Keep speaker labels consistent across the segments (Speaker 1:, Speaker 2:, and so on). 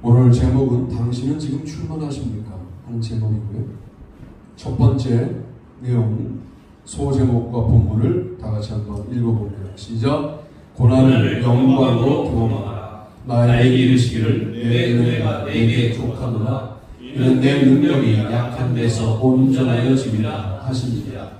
Speaker 1: 오늘 제목은 당신은 지금 충만하십니까? 하는 제목이고요. 첫 번째 내용 소제목과 본문을 다 같이 한번 읽어볼게요. 시작. 고난을 영광으로 경험하라. 나에게 이르시기를 내 은혜가 내게 족하노라. 이는 내 능력이 약한 데서 온전하여짐이라 하시니라.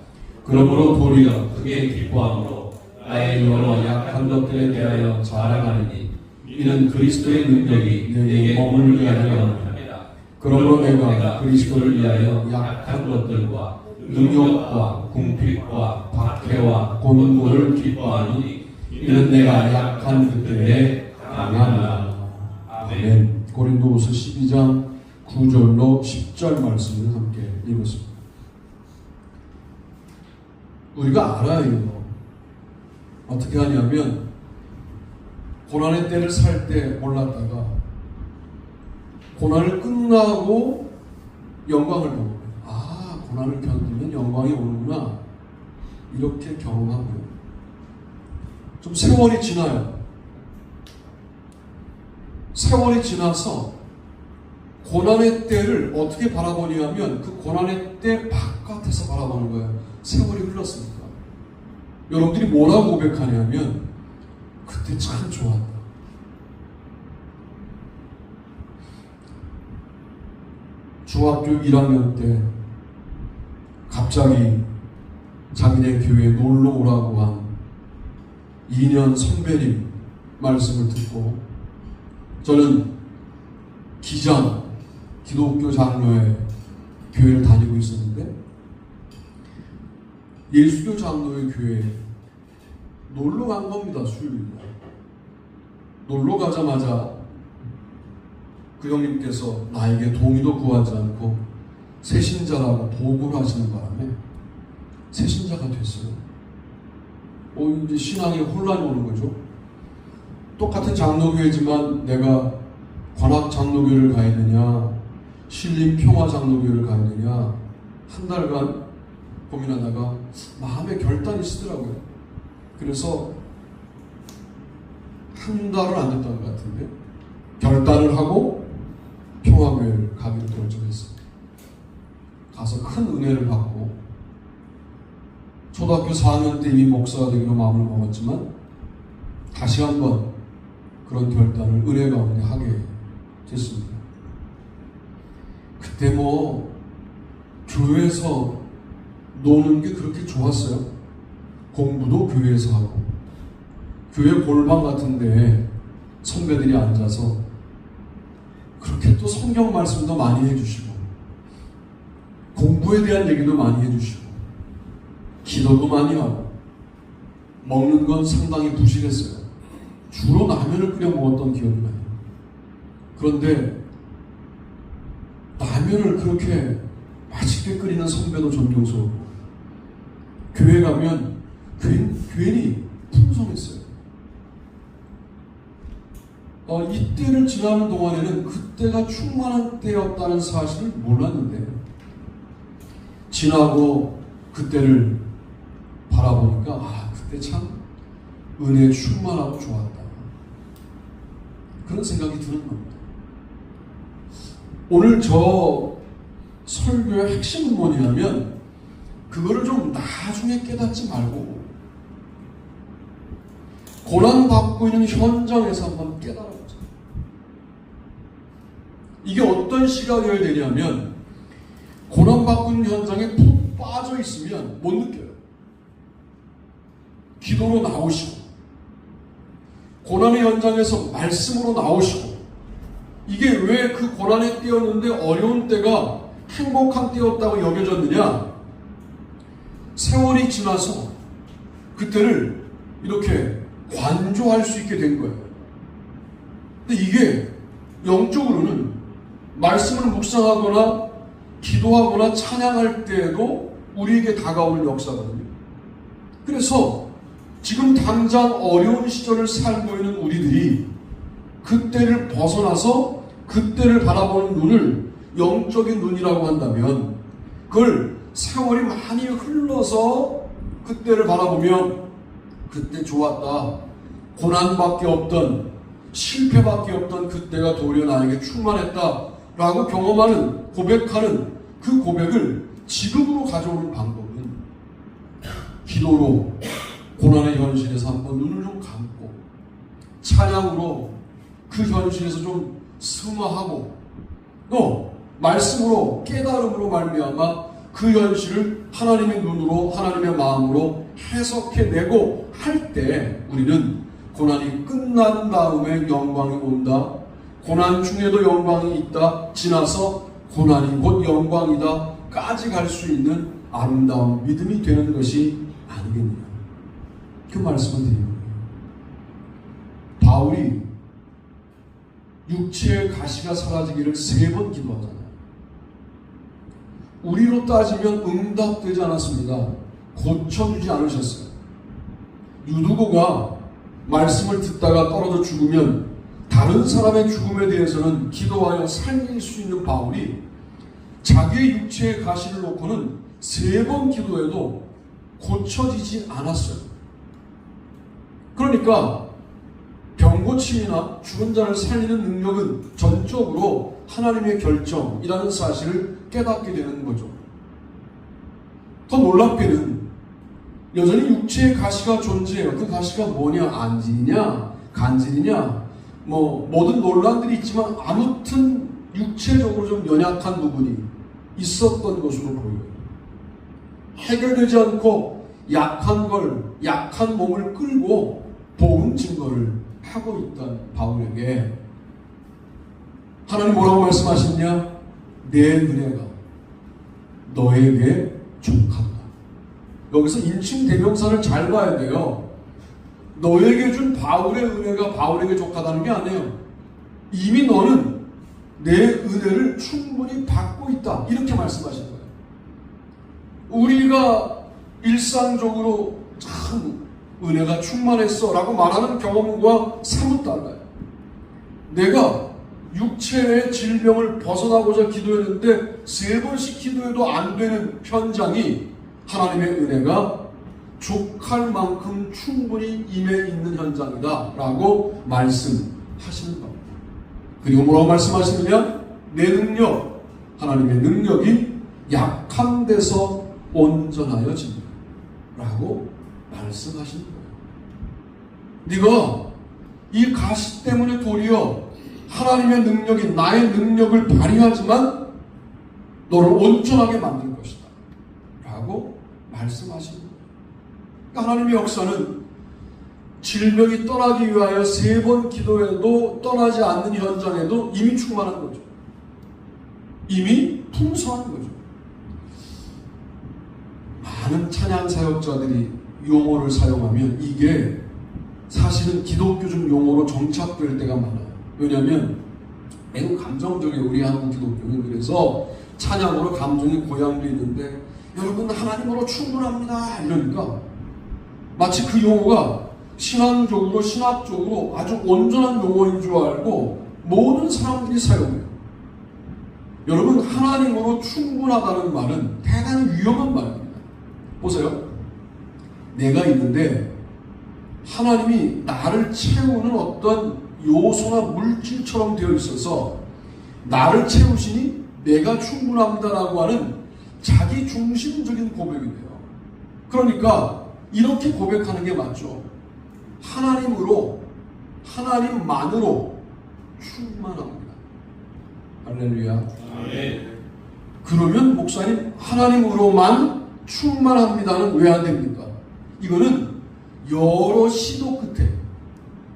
Speaker 1: 그러므로 도리어 크게 기뻐함으로 나의 여러 약한 것들에 대하여 자랑하리니 이는 그리스도의 능력이 내 몸을 위하여 합니다. 그러므로 내가 그리스도를 위하여 약한 것들과 능욕과 궁핍과 박해와 곤고를 기뻐하니 이는 내가 약한 그때에 강하노라. 아멘. 고린도후서 12장 9절로 10절 말씀을 함께 읽었습니다. 우리가 알아요. 어떻게 하냐면 고난의 때를 살 때 몰랐다가 고난을 끝나고 영광을 보고, 아, 고난을 견디면 영광이 오는구나, 이렇게 경험하고요. 좀 세월이 지나요. 세월이 지나서 고난의 때를 어떻게 바라보냐면 그 고난의 때 바깥에서 바라보는 거예요. 세월이 흘렀으니까. 여러분들이 뭐라고 고백하냐면 그때 참 좋았다. 중학교 1학년 때 갑자기 자기네 교회에 놀러 오라고 한 2년 선배님 말씀을 듣고 저는 기장, 기독교 장로회 교회를 다니고 있었는데 예수교 장로회 교회에 놀러 간 겁니다. 수요일날 놀러 가자마자 그 형님께서 나에게 동의도 구하지 않고 새신자라고 보고를 하시는 바람에 새신자가 됐어요. 이제 신앙에 혼란이 오는 거죠. 똑같은 장로교회지만 내가 관악 장로교회를 가야 되냐, 신림 평화 장로교회를 가야 되냐, 한 달간 고민하다가 마음에 결단이 쓰더라고요. 그래서 한 달은 안 됐던 것 같은데 결단을 하고 평화교회를 가기로 결정했습니다. 가서 큰 은혜를 받고 초등학교 4학년 때 이미 목사가 되기로 마음을 먹었지만 다시 한번 그런 결단을 은혜 가운데 하게 됐습니다. 그때 교회에서 노는 게 그렇게 좋았어요. 공부도 교회에서 하고 교회 골방 같은 데에 선배들이 앉아서 그렇게 또 성경 말씀도 많이 해주시고 공부에 대한 얘기도 많이 해주시고 기도도 많이 하고 먹는 건 상당히 부실했어요. 주로 라면을 끓여 먹었던 기억이 나요. 그런데 라면을 그렇게 맛있게 끓이는 선배도 존경스럽고 교회 가면 괜히 풍성했어요. 이때를 지나는 동안에는 그때가 충만한 때였다는 사실을 몰랐는데 지나고 그때를 바라보니까 그때 참 은혜에 충만하고 좋았다, 그런 생각이 드는 겁니다. 오늘 저 설교의 핵심은 뭐냐면 그거를 좀 나중에 깨닫지 말고 고난받고 있는 현장에서 한번 깨달아보자. 이게 어떤 시각이어야 되냐면 고난받고 있는 현장에 푹 빠져 있으면 못 느껴요. 기도로 나오시고 고난의 현장에서 말씀으로 나오시고 이게 왜 그 고난의 때였는데 어려운 때가 행복한 때였다고 여겨졌느냐? 세월이 지나서 그때를 이렇게 관조할 수 있게 된 거예요. 근데 이게 영적으로는 말씀을 묵상하거나 기도하거나 찬양할 때에도 우리에게 다가오는 역사거든요. 그래서 지금 당장 어려운 시절을 살고 있는 우리들이 그때를 벗어나서 그때를 바라보는 눈을 영적인 눈이라고 한다면 그걸 세월이 많이 흘러서 그때를 바라보면 그때 좋았다, 고난밖에 없던 실패밖에 없던 그때가 도리어 나에게 충만했다라고 경험하는, 고백하는 그 고백을 지금으로 가져오는 방법은 기도로 고난의 현실에서 한번 눈을 좀 감고 찬양으로 그 현실에서 좀 승화하고 또 말씀으로 깨달음으로 말미암아 그 현실을 하나님의 눈으로 하나님의 마음으로 해석해내고 할 때 우리는 고난이 끝난 다음에 영광이 온다. 고난 중에도 영광이 있다. 지나서 고난이 곧 영광이다. 까지 갈 수 있는 아름다운 믿음이 되는 것이 아니겠느냐. 그 말씀을 드리는 거예요. 바울이 육체의 가시가 사라지기를 3번 기도하잖아요. 우리로 따지면 응답되지 않았습니다. 고쳐주지 않으셨어요. 유두고가 말씀을 듣다가 떨어져 죽으면 다른 사람의 죽음에 대해서는 기도하여 살릴 수 있는 바울이 자기의 육체의 가시를 놓고는 3번 기도해도 고쳐지지 않았어요. 그러니까 병고침이나 죽은 자를 살리는 능력은 전적으로 하나님의 결정이라는 사실을 깨닫게 되는 거죠. 더 놀랍게는 여전히 육체의 가시가 존재해요. 그 가시가 뭐냐? 안진이냐? 간질이냐? 모든 논란들이 있지만 아무튼 육체적으로 좀 연약한 부분이 있었던 것으로 보여요. 해결되지 않고 약한 몸을 끌고 복음 증거를 하고 있던 바울에게 하나님 뭐라고 말씀하시냐? 내 은혜가 너에게 족하다. 여기서 인칭 대명사를 잘 봐야 돼요. 너에게 준 바울의 은혜가 바울에게 족하다는 게 아니에요. 이미 너는 내 은혜를 충분히 받고 있다. 이렇게 말씀하신 거예요. 우리가 일상적으로 참 은혜가 충만했어 라고 말하는 경험과 사뭇 달라요. 내가 육체의 질병을 벗어나고자 기도했는데 3번씩 기도해도 안 되는 현장이 하나님의 은혜가 족할 만큼 충분히 임해 있는 현장이다 라고 말씀하시는 겁니다. 그리고 뭐라고 말씀하시느냐? 내 능력, 하나님의 능력이 약한 데서 온전하여진다 라고 말씀하시는 거예요. 네가 이 가시 때문에 도리어 하나님의 능력이 나의 능력을 발휘하지만 너를 온전하게 만들 것이다 라고 말씀하시는 거예요. 그러니까 하나님의 역사는 질병이 떠나기 위하여 3번 기도해도 떠나지 않는 현장에도 이미 충만한 거죠. 이미 풍성한 거죠. 많은 찬양 사역자들이 용어를 사용하면 이게 사실은 기독교적 용어로 정착될 때가 많아요. 왜냐하면 매우 감정적이에요. 우리 한국 기독교는. 그래서 찬양으로 감정이 고양돼 있는데 여러분 하나님으로 충분합니다 이러니까 마치 그 용어가 신앙적으로 신학적으로 아주 온전한 용어인 줄 알고 모든 사람들이 사용해요. 여러분 하나님으로 충분하다는 말은 대단히 위험한 말입니다. 보세요. 내가 있는데 하나님이 나를 채우는 어떤 요소나 물질처럼 되어 있어서 나를 채우시니 내가 충분합니다라고 하는 자기 중심적인 고백이 돼요. 그러니까 이렇게 고백하는 게 맞죠. 하나님으로, 하나님만으로 충만합니다. 할렐루야. 아멘. 그러면 목사님 하나님으로만 충만합니다는 왜 안 됩니까? 이거는 여러 시도 끝에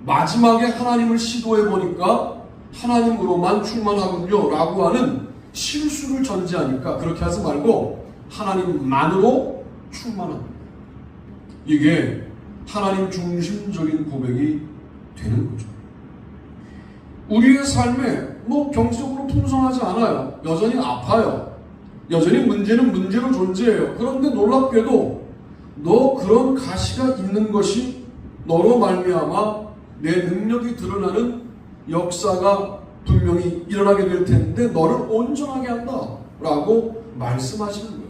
Speaker 1: 마지막에 하나님을 시도해 보니까 하나님으로만 충만하군요 라고 하는 실수를 전제하니까 그렇게 하지 말고 하나님만으로 충만합니다. 이게 하나님 중심적인 고백이 되는 거죠. 우리의 삶에 경제적으로 풍성하지 않아요. 여전히 아파요. 여전히 문제는 문제로 존재해요. 그런데 놀랍게도 너 그런 가시가 있는 것이 너로 말미암아 내 능력이 드러나는 역사가 분명히 일어나게 될 텐데 너를 온전하게 한다 라고 말씀하시는 거예요.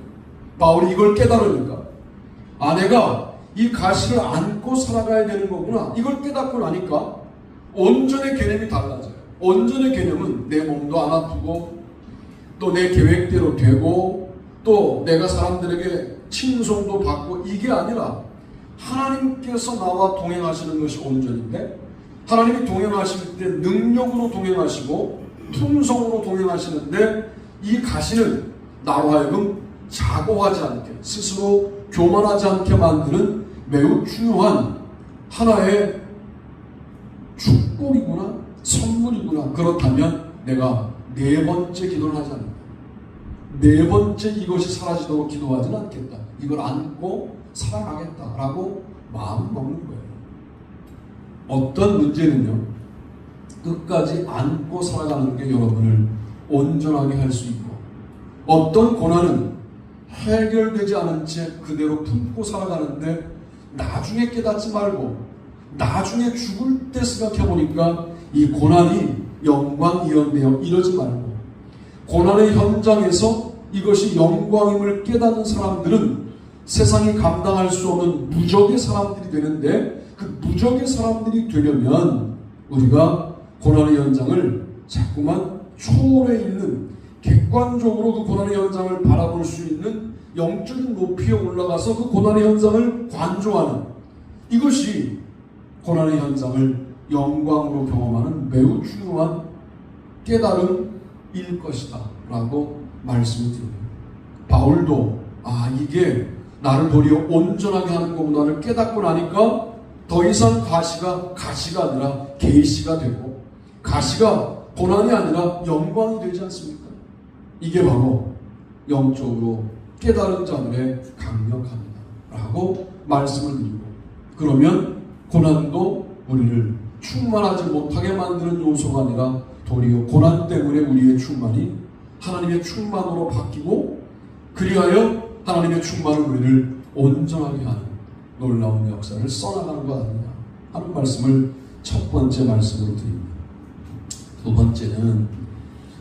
Speaker 1: 바울이 이걸 깨달으니까 내가 이 가시를 안고 살아가야 되는 거구나. 이걸 깨닫고 나니까 온전의 개념이 달라져요. 온전의 개념은 내 몸도 안 아프고 또 내 계획대로 되고 또 내가 사람들에게 칭송도 받고 이게 아니라 하나님께서 나와 동행하시는 것이 온전인데 하나님이 동행하실 때 능력으로 동행하시고 풍성으로 동행하시는데 이 가시는 나와 하여금 자고하지 않게 스스로 교만하지 않게 만드는 매우 중요한 하나의 축복이구나 선물이구나. 그렇다면 내가 네 번째 기도를 하지 않는다. 네 번째 이것이 사라지도록 기도하지는 않겠다. 이걸 안고 살아가겠다라고 마음 먹는 거예요. 어떤 문제는요 끝까지 안고 살아가는 게 여러분을 온전하게 할 수 있고 어떤 고난은 해결되지 않은 채 그대로 품고 살아가는데 나중에 깨닫지 말고 나중에 죽을 때 생각해 보니까 이 고난이 영광이었네요. 이러지 말고 고난의 현장에서 이것이 영광임을 깨닫는 사람들은 세상이 감당할 수 없는 무적의 사람들이 되는데 그 무적의 사람들이 되려면 우리가 고난의 현장을 자꾸만 초월해 있는 객관적으로 그 고난의 현장을 바라볼 수 있는 영적인 높이에 올라가서 그 고난의 현장을 관조하는 이것이 고난의 현장을 영광으로 경험하는 매우 중요한 깨달음일 것이다 라고 말씀을 드립니다. 바울도 이게 나를 도리어 온전하게 하는 거구나를 깨닫고 나니까 더 이상 가시가 아니라 계시가 되고 가시가 고난이 아니라 영광이 되지 않습니까? 이게 바로 영적으로 깨달은 자들의 강력합니다 라고 말씀을 드리고 그러면 고난도 우리를 충만하지 못하게 만드는 요소가 아니라 도리어 고난 때문에 우리의 충만이 하나님의 충만으로 바뀌고 그리하여 하나님의 충만은 우리를 온전하게 하는 놀라운 역사를 써나가는 것 아니냐 하는 말씀을 첫 번째 말씀으로 드립니다. 두 번째는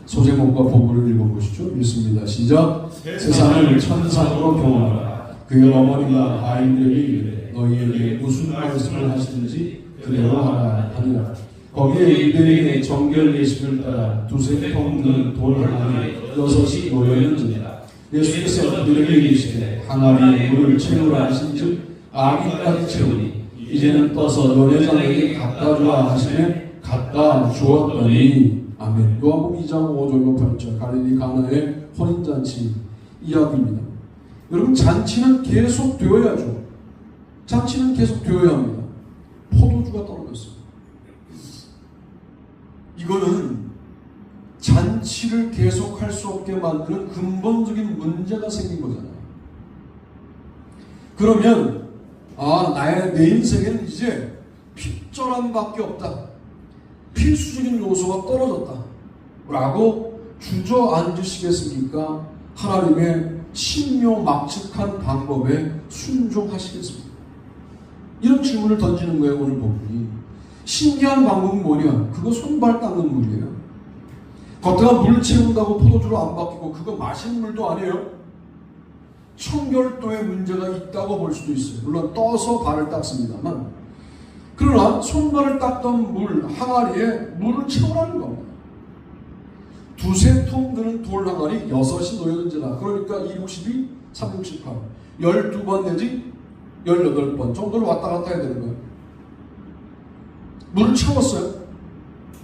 Speaker 1: 소제목과 본문을 읽어보시죠. 읽습니다. 시작. 세상을 천상으로 경험하라. 그의 어머니가 아이들에게 이르되 너희에게 무슨 말씀을 하시든지 그대로 하라 하니라. 거기에 이들에게 정결 예식을 따라 두세 통 든 돌 하나에 6이 놓여있는지라. 예수께서 그들에게 이르시되 항아리에 물을 채우라 하신즉 아기까지 채우니 이제는 떠서 너네 자에게 갖다 주라 하시매 갖다 주었더니 아멘. 요한복음 2장 5절로 8절 갈릴리 가나의 혼인잔치 이야기입니다. 여러분 잔치는 계속 되어야죠. 잔치는 계속 되어야 합니다. 포도주가 떨어졌어요. 이거는 잔치를 계속할 수 없게 만드는 근본적인 문제가 생긴 거잖아요. 그러면 내 인생에는 이제 핍절함밖에 없다. 필수적인 요소가 떨어졌다. 라고 주저앉으시겠습니까? 하나님의 신묘막측한 방법에 순종하시겠습니까? 이런 질문을 던지는 거예요. 오늘 본문이. 신기한 방법은 뭐냐? 그거 손발 닦는 물이에요. 겉에가 물 채운다고 포도주로 안 바뀌고 그거 마시는 물도 아니에요. 청결도에 문제가 있다고 볼 수도 있어요. 물론 떠서 발을 닦습니다만 그러나 손발을 닦던 물 항아리에 물을 채우라는 겁니다. 두세 통 드는 돌 항아리 6이 놓여든지라. 그러니까 2, 62, 3, 6, 7, 8 12번 내지 18번 정도를 왔다 갔다 해야 되는 거예요. 물을 채웠어요.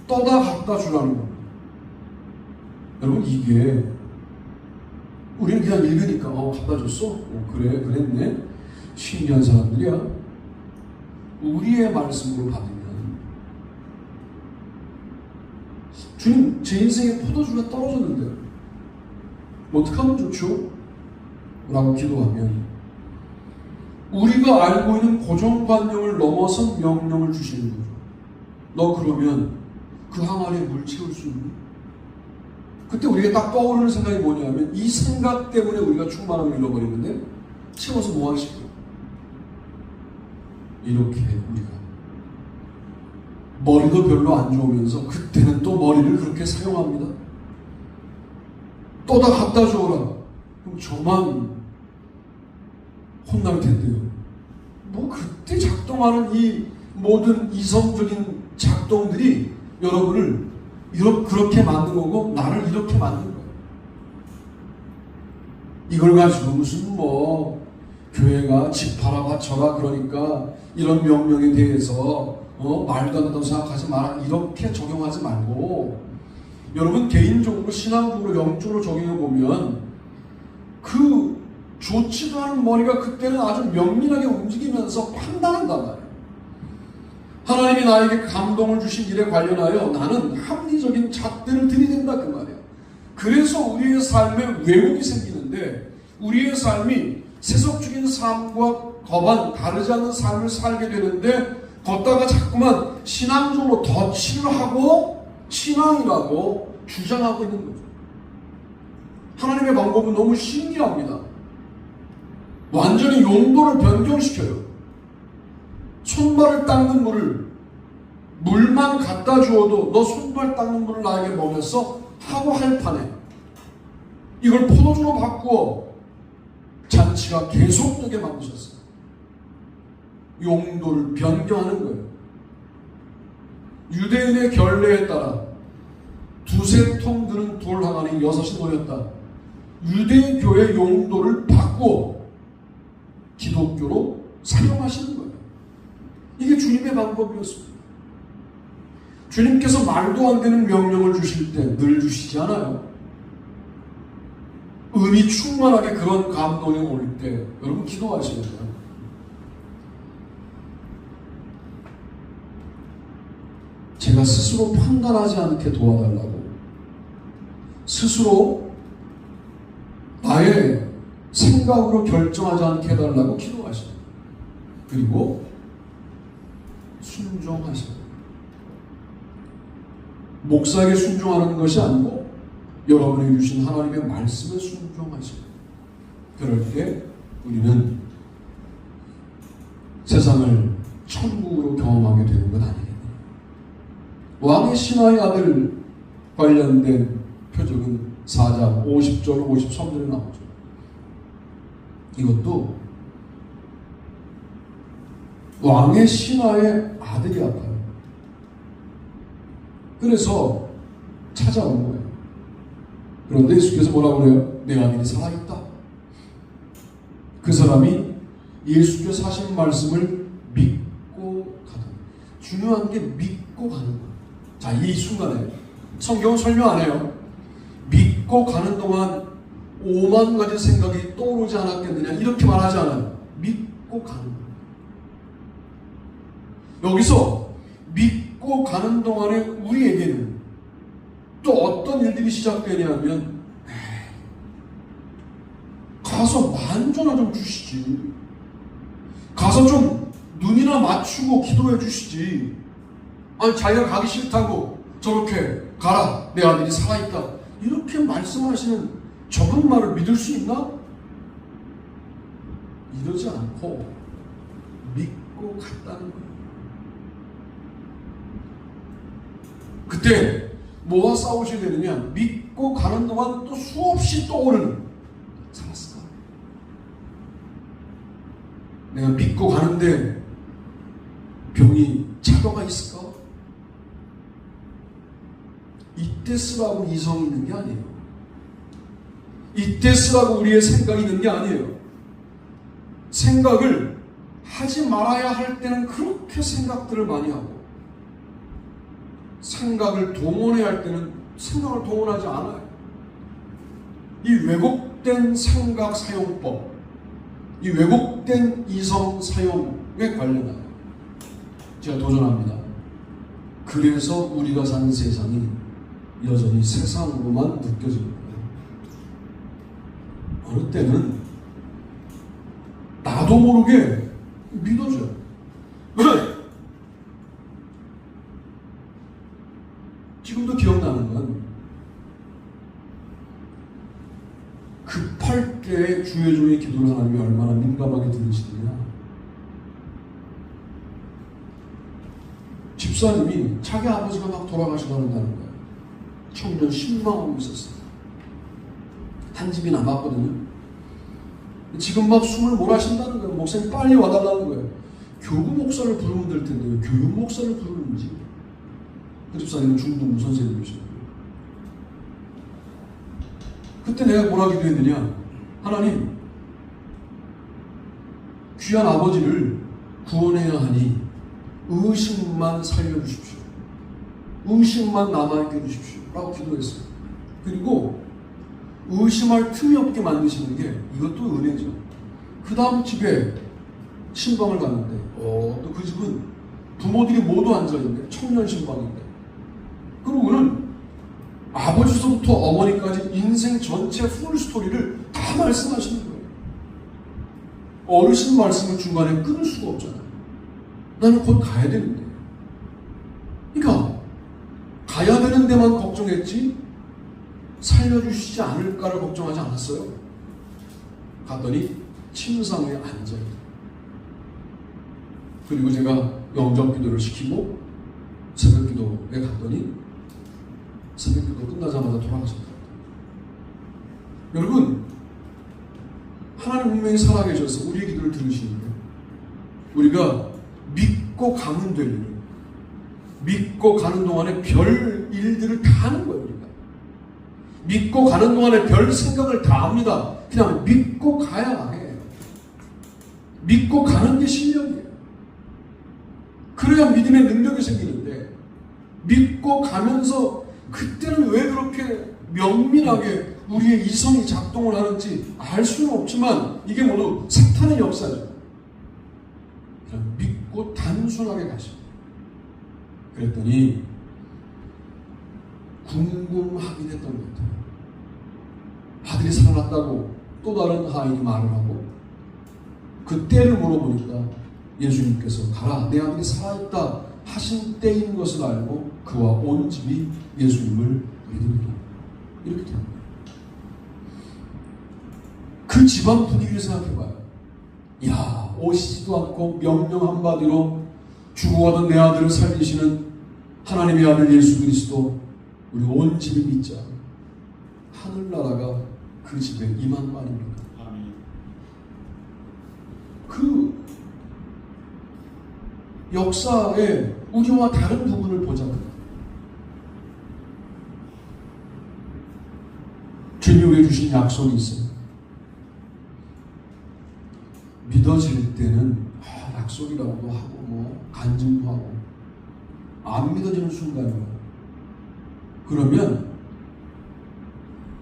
Speaker 1: 떠다 갖다 주라는 겁니다. 여러분 이게 우리는 그냥 읽으니까 갖다 줬어? 그래 그랬네. 신기한 사람들이야. 우리의 말씀으로 받으면 주님 제 인생에 포도주가 떨어졌는데 어떻게 하면 좋죠? 라고 기도하면 우리가 알고 있는 고정관념을 넘어선 명령을 주시는 거죠. 너 그러면 그 항아리에 물 채울 수 있니? 그때 우리가 딱 떠오르는 생각이 뭐냐면 이 생각 때문에 우리가 충만함을 잃어버리는데 채워서 뭐 하실 거예요? 이렇게 우리가 머리도 별로 안 좋으면서 그때는 또 머리를 그렇게 사용합니다. 또 다 갖다 줘라. 그럼 저만 혼날 텐데요. 뭐 그때 작동하는 이 모든 이성적인 작동들이 여러분을 그렇게 만든 거고 나를 이렇게 만든 거예요. 이걸 가지고 무슨 교회가 집하라 바쳐라 그러니까 이런 명령에 대해서 말도 안 된다고 생각하지 마라 이렇게 적용하지 말고 여러분 개인적으로 신앙적으로 영적으로 적용해 보면 그 좋지도 않은 머리가 그때는 아주 명민하게 움직이면서 판단한단 말이에요. 하나님이 나에게 감동을 주신 일에 관련하여 나는 합리적인 잣대를 들이댄다 그 말이에요. 그래서 우리의 삶에 왜곡이 생기는데 우리의 삶이 세속적인 삶과 거반 다르지 않는 삶을 살게 되는데 걷다가 자꾸만 신앙적으로 덧칠을 하고 신앙이라고 주장하고 있는 거죠. 하나님의 방법은 너무 신기합니다. 완전히 용도를 변경시켜요. 손발을 닦는 물만 갖다 주어도 너 손발 닦는 물을 나에게 먹였어? 하고 할 판에 이걸 포도주로 바꾸어 잔치가 계속되게 만드셨어요. 용도를 변경하는 거예요. 유대인의 결례에 따라 두세 통 드는 돌 항아리 6이 놓였다. 유대인 교회 용도를 바꾸어 기독교로 사용하시는 거예요. 이게 주님의 방법이었습니다. 주님께서 말도 안 되는 명령을 주실 때 늘 주시지 않아요. 의미 충만하게 그런 감동이 올 때 여러분 기도하셔야 돼요. 제가 스스로 판단하지 않게 도와달라고 스스로 나의 생각으로 결정하지 않게 해달라고 기도하셔야 돼요. 그리고 순종하셔야 돼요. 목사에게 순종하는 것이 아니고 여러분에게 주신 하나님의 말씀에 순종하셔야 돼요. 그럴 때 우리는 세상을 천국으로 경험하게 되는 건 아니겠네요. 왕의 신하의 아들 관련된 표적은 4장 50절 53절에 나오죠. 이것도 왕의 신하의 아들이 아파요. 그래서 찾아온 거예요. 그런데 예수께서 뭐라고 그래요? 내 아들이 살아있다. 그 사람이 예수께서 하신 말씀을 믿고 가다. 중요한 게 믿고 가는 거예요. 자, 이 순간에 성경은 설명 안 해요. 믿고 가는 동안 5만 가지 생각이 떠오르지 않았겠느냐 이렇게 말하지 않아요. 믿고 가는 거예요. 여기서 믿고 가는 동안에 우리에게는 또 어떤 일들이 시작되냐면 가서 만져나 좀 주시지. 가서 좀 눈이나 맞추고 기도해 주시지. 아니 자기가 가기 싫다고 저렇게 가라 내 아들이 살아있다 이렇게 말씀하시는 저분 말을 믿을 수 있나? 이러지 않고 믿고 갔다는 거예요. 그때 뭐와 싸우셔야 되느냐? 믿고 가는 동안 또 수없이 떠오르는 살았을까? 내가 믿고 가는데 병이 차도가 있을까? 이때 쓰라고 이성이 있는 게 아니에요. 이때 쓰라고 우리의 생각이 있는 게 아니에요. 생각을 하지 말아야 할 때는 그렇게 생각들을 많이 하고 생각을 동원해야 할 때는 생각을 동원하지 않아요. 이 왜곡된 생각 사용법, 이 왜곡된 이성 사용에 관련하여 제가 도전합니다. 그래서 우리가 사는 세상이 여전히 세상으로만 느껴지는 거예요. 어느 때는 나도 모르게 믿어져요. 지금도 기억나는 건 급할 때 주의 종의 기도를 하나님이 얼마나 민감하게 들으시느냐. 집사님이 자기 아버지가 막 돌아가시고 한다는 거예요. 청년 신망하고 있었어요. 한 집이 남았거든요. 지금 막 숨을 몰아신다는 거예요. 목사님 빨리 와달라는 거예요. 교구 목사를 부르면 될 텐데 왜 교육 목사를 부르는지. 그 집사님은 중등부 선생님이셨고요. 그때 내가 뭐라 기도했느냐. 하나님, 귀한 아버지를 구원해야 하니 의식만 살려주십시오. 의식만 남아있게 해주십시오. 라고 기도했어요. 그리고 의심할 틈이 없게 만드시는 게 이것도 은혜죠. 그 다음 집에 신방을 갔는데 또 그 집은 부모들이 모두 앉아있는데 청년 신방인데, 그러고는 아버지서부터 어머니까지 인생 전체 풀 스토리를 다 말씀하시는 거예요. 어르신 말씀을 중간에 끊을 수가 없잖아요. 나는 곧 가야 되는데. 그러니까 가야 되는 데만 걱정했지 살려주시지 않을까를 걱정하지 않았어요. 갔더니 침상에 앉아있다. 그리고 제가 영접 기도를 시키고 새벽 기도에 갔더니 새벽 기도 끝나자마자 돌아가셨다. 여러분, 하나님 분명히 살아계셔서 우리의 기도를 들으시는데 우리가 믿고 가면 될 일을, 믿고 가는 동안에 별 일들을 다 하는 거예요. 우리가 믿고 가는 동안에 별 생각을 다 합니다. 그냥 믿고 가야 해요. 믿고 가는 게 실력이에요. 그래야 믿음의 능력이 생기는데, 믿고 가면서 그때는 왜 그렇게 명민하게 우리의 이성이 작동을 하는지 알 수는 없지만 이게 모두 사탄의 역사죠. 그냥 믿고 단순하게 가십니다. 그랬더니 궁금하긴 했던 것 같아요. 아들이 살아났다고 또 다른 하인이 말을 하고, 그 때를 물어보니까 예수님께서 가라, 내 아들이 살아있다 하신 때인 것을 알고 그와 온 집이 예수님을 믿으리라. 이렇게 됩니다. 그 집안 분위기를 생각해봐요. 야, 오시지도 않고 명령 한마디로 죽어가던 내 아들을 살리시는 하나님의 아들 예수 그리스도, 우리 온 집이 믿자. 하늘나라가 그 집에 임한 말입니다. 그 역사의 우리와 다른 부분을 보자면, 주님이 주신 약속이 있어요. 믿어질 때는 약속이라고도 하고 간증도 하고, 안 믿어지는 순간이에요. 그러면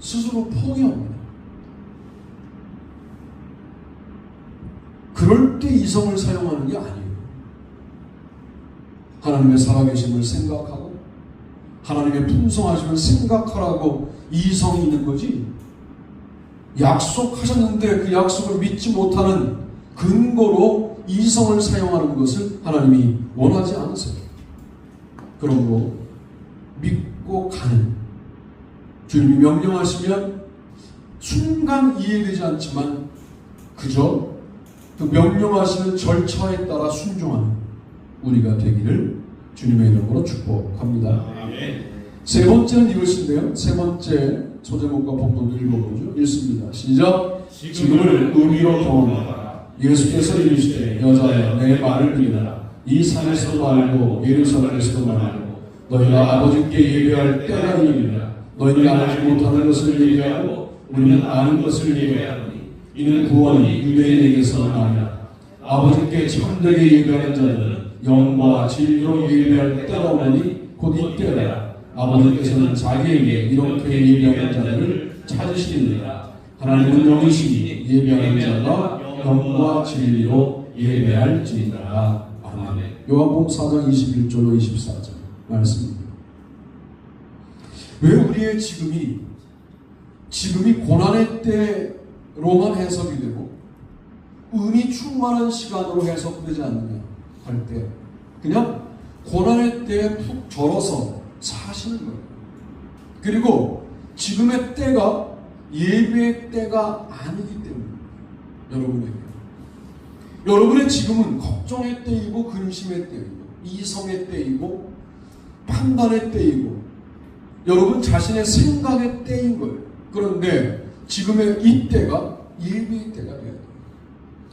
Speaker 1: 스스로 포기합니다. 그럴 때 이성을 사용하는 게 아니에요. 하나님의 살아계심을 생각하고 하나님의 풍성하심을 생각하라고 이성이 있는 거지, 약속하셨는데 그 약속을 믿지 못하는 근거로 이성을 사용하는 것을 하나님이 원하지 않으세요. 그러므로 믿고 가는, 주님이 명령하시면 순간 이해되지 않지만 그저 그 명령하시는 절차에 따라 순종하는 우리가 되기를 주님의 이름으로 축복합니다. 세 번째는 이것인데요. 세 번째 소제목과 본문을 읽어보죠. 읽습니다. 시작. 지금을 의미로 경험하라. 예수께서 이르시되 여자여 내 말을 들으라. 이 산에서도 말고 예루살렘에서도 말고 너희가 아버지께 예배할 때가 이르리라. 너희가 알지 못하는 것을 예배하고 우리는 아는 것을 예배하노니 이는 구원이 유대인에게서는 아니라 아버지께 참되게 예배하는 자들은 영과 진리로 예배할 때가 오나니 곧 이때라. 아버지께서는 자기에게 이렇게 예배하는 자들을 찾으시느니라. 하나님은 영이시니 예배하는 자가 영과 진리로 예배할지니라. 아멘. 요한복음 4장 21절로 24절 말씀입니다. 왜 우리의 지금이 고난의 때로만 해석이 되고 은이 충만한 시간으로 해석되지 않느냐 할 때, 그냥 고난의 때에 푹 절어서 사시는 거예요. 그리고 지금의 때가 예배의 때가 아니기 때문에 여러분의 지금은 걱정의 때이고 근심의 때이고 이성의 때이고 판단의 때이고 여러분 자신의 생각의 때인 거예요. 그런데 지금의 이 때가 예배의 때가 돼야 돼요.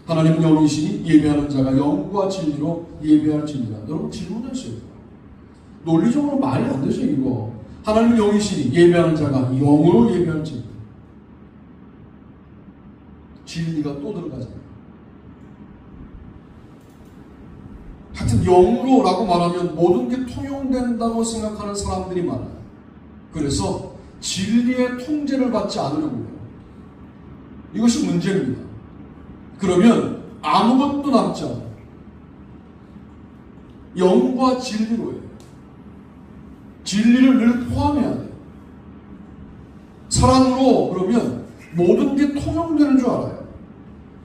Speaker 1: 하나님은 영이시니 예배하는 자가 영과 진리로 예배할지니라. 여러분 질문하셔야 돼요. 논리적으로 말이 안 되죠 이거. 하나님은 영이시니 예배하는 자가 영으로 예배할지니라. 진리가 또 들어가잖아요. 하여튼 영으로라고 말하면 모든 게 통용된다고 생각하는 사람들이 많아요. 그래서 진리의 통제를 받지 않으려고 해요. 이것이 문제입니다. 그러면 아무것도 남지 않아요. 영과 진리로 해요. 진리를 늘 포함해야 돼요. 사랑으로 그러면 모든 게 통용되는 줄 알아요.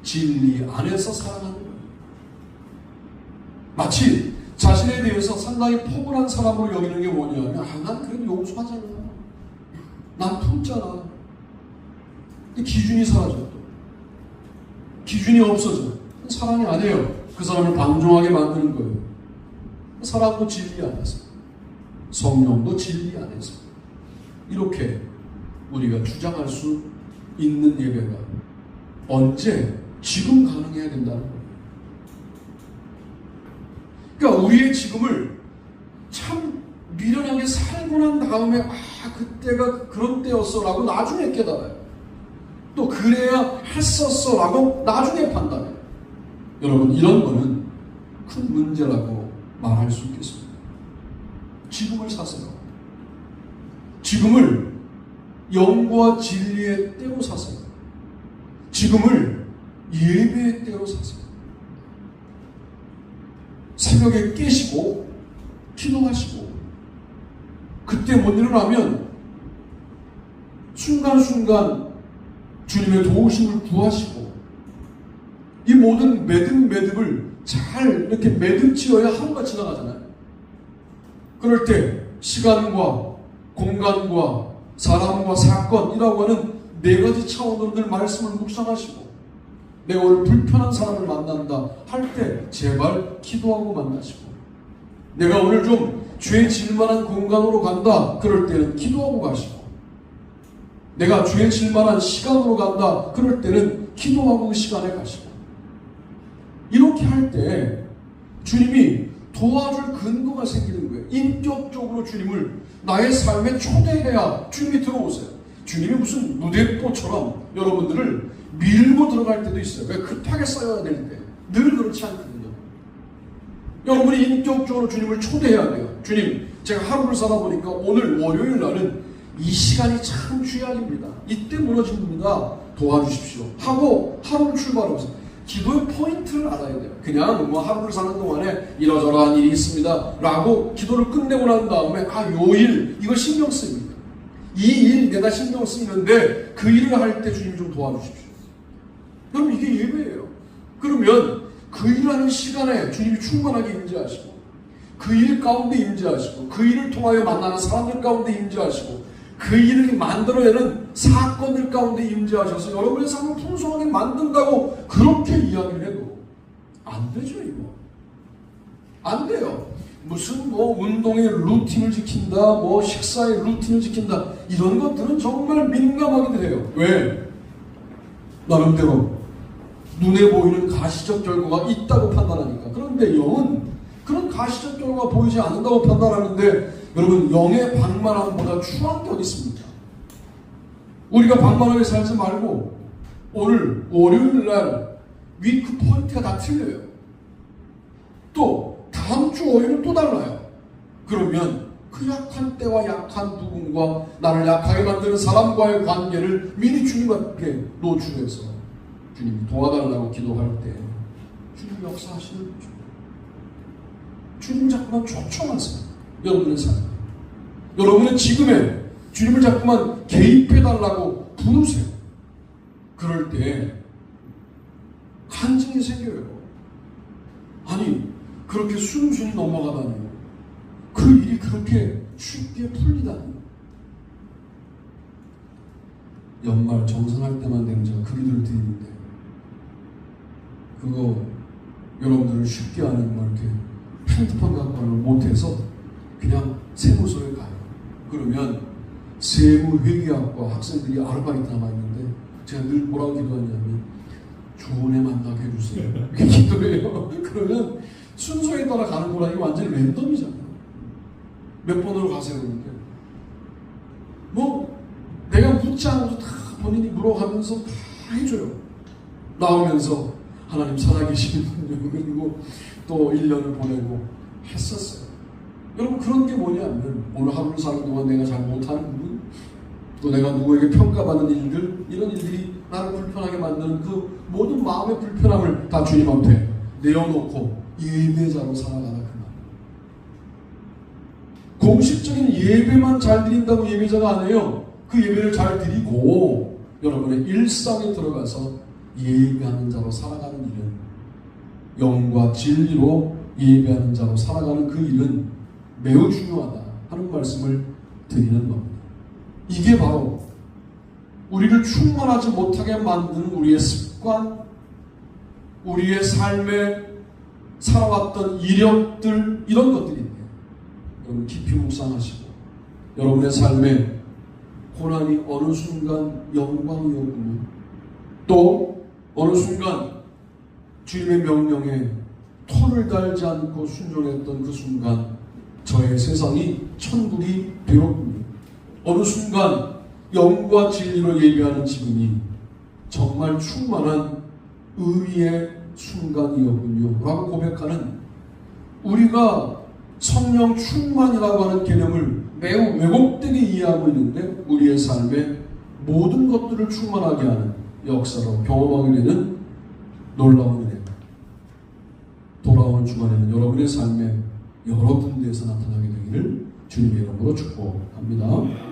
Speaker 1: 진리 안에서 사랑하는 거예요. 마치 자신에 대해서 상당히 포근한 사람으로 여기는 게 뭐냐면 난 그래도 용서하잖아. 난 품잖아. 기준이 사라져. 기준이 없어져. 사랑이 아니에요. 그 사람을 방종하게 만드는 거예요. 사랑도 진리 안에서, 성령도 진리 안에서. 이렇게 우리가 주장할 수 있는 예배가 언제? 지금 가능해야 된다는 거예요. 그러니까 우리의 지금을 참 미련하게 살고 난 다음에 그때가 그런 때였어 라고 나중에 깨달아요. 또 그래야 했었어 라고 나중에 판단해요. 여러분 이런 거는 큰 문제라고 말할 수 있겠습니다. 지금을 사세요. 지금을 영과 진리의 때로 사세요. 지금을 예배의 때로 사세요. 새벽에 깨시고 기도하시고 그때 못 일어나면 순간순간 주님의 도우심을 구하시고 이 모든 매듭을 잘 이렇게 매듭 지어야 하루가 지나가잖아요. 그럴 때 시간과 공간과 사람과 사건이라고 하는 네 가지 차원으로 늘 말씀을 묵상하시고 내가 오늘 불편한 사람을 만난다 할 때 제발 기도하고 만나시고 내가 오늘 좀 죄 질만한 공간으로 간다 그럴 때는 기도하고 가시고 내가 죄 질만한 시간으로 간다 그럴 때는 기도하고 그 시간에 가시고 이렇게 할 때 주님이 도와줄 근거가 생기는 거예요. 인격적으로 주님을 나의 삶에 초대해야 주님이 들어오세요. 주님이 무슨 무대뽀처럼 여러분들을 밀고 들어갈 때도 있어요. 왜? 급하게 쌓여야 될 때. 늘 그렇지 않거든요. 여러분이 인격적으로 주님을 초대해야 돼요. 주님, 제가 하루를 살다 보니까 오늘 월요일 날은 이 시간이 참 주약입니다. 이때 무너집니다. 도와주십시오. 하고 하루를 출발하면서 기도의 포인트를 알아야 돼요. 그냥 뭐 하루를 사는 동안에 이러저러한 일이 있습니다 라고 기도를 끝내고 난 다음에 요일 이거 신경 쓰입니다. 이 일 내가 신경 쓰이는데 그 일을 할 때 주님 좀 도와주십시오. 여러분 이게 예배예요. 그러면 그 일하는 시간에 주님이 충만하게 임재하시고 그 일 가운데 임재하시고 그 일을 통하여 만나는 사람들 가운데 임재하시고 그 일을 만들어내는 사건들 가운데 임재하셔서 여러분의 삶을 풍성하게 만든다고 그렇게 이야기를 해도 안 되죠. 이거 안 돼요. 무슨 뭐 운동의 루틴을 지킨다 뭐 식사의 루틴을 지킨다 이런 것들은 정말 민감하게 해요. 왜? 나름대로 눈에 보이는 가시적 결과가 있다고 판단하니까. 그런데 영은 그런 가시적 결과가 보이지 않는다고 판단하는데 여러분 영의 방만함보다 추한 게 어디 있습니까? 우리가 방만하게 살지 말고 오늘 월요일날 위크 포인트가 다 틀려요. 또 다음 주 월요일은 또 달라요. 그러면 그 약한 때와 약한 부분과 나를 약하게 만드는 사람과의 관계를 미리 주님 앞에 노출해서 주님 도와달라고 기도할 때 주님 역사하시는 거죠. 주님 자꾸만 초청하세요. 여러분의 삶, 여러분의 지금에 주님을 자꾸만 개입해달라고 부르세요. 그럴 때 간증이 생겨요. 아니 그렇게 순순히 넘어가다니 그 일이 그렇게 쉽게 풀리다니. 연말 정산할 때만 되면 제가 그 기도를 드리는데 그거 여러분들은 쉽게 하는 뭐 이렇게 핸드폰 갖고 하는 못해서 그냥 세무서에 가요. 그러면 세무회계학과 학생들이 아르바이트 남아있는데 제가 늘 뭐라고 기도하냐면 좋은 애 만나게 해주세요. 이렇게 기도해요. 그러면 순서에 따라 가는 거라. 이게 완전히 랜덤이잖아요. 몇 번으로 가세요. 그런데 뭐 내가 묻지 않아도 다 본인이 물어가면서 다 해줘요. 나오면서 하나님 살아계시는군요. 그리고 또 1년을 보내고 했었어요. 여러분, 그런 게 뭐냐면 오늘 하루를 사는 동안 내가 잘 못하는 부분, 또 내가 누구에게 평가받는 일들, 이런 일들이 나를 불편하게 만드는 그 모든 마음의 불편함을 다 주님 앞에 내어놓고 예배자로 살아가라, 그 말. 공식적인 예배만 잘 드린다고 예배자가 아니에요. 그 예배를 잘 드리고 여러분의 일상에 들어가서 예배하는 자로 살아가는 일은, 영과 진리로 예배하는 자로 살아가는 그 일은 매우 중요하다 하는 말씀을 드리는 겁니다. 이게 바로 우리를 충만하지 못하게 만드는 우리의 습관, 우리의 삶에 살아왔던 이력들, 이런 것들인데, 여러분 깊이 묵상하시고 여러분의 삶에 고난이 어느 순간 영광이었군요. 또 어느 순간 주님의 명령에 토를 달지 않고 순종했던 그 순간 저의 세상이 천국이 되었군요. 어느 순간 영과 진리로 예배하는 지금이 정말 충만한 의의 순간이었군요 라고 고백하는, 우리가 성령 충만이라고 하는 개념을 매우 왜곡되게 이해하고 있는데 우리의 삶에 모든 것들을 충만하게 하는 역사로 경험하게 되는 놀라운 은혜, 돌아오는 주간에는 여러분의 삶에 여러 군데에서 나타나게 되기를 주님의 이름으로 축복합니다.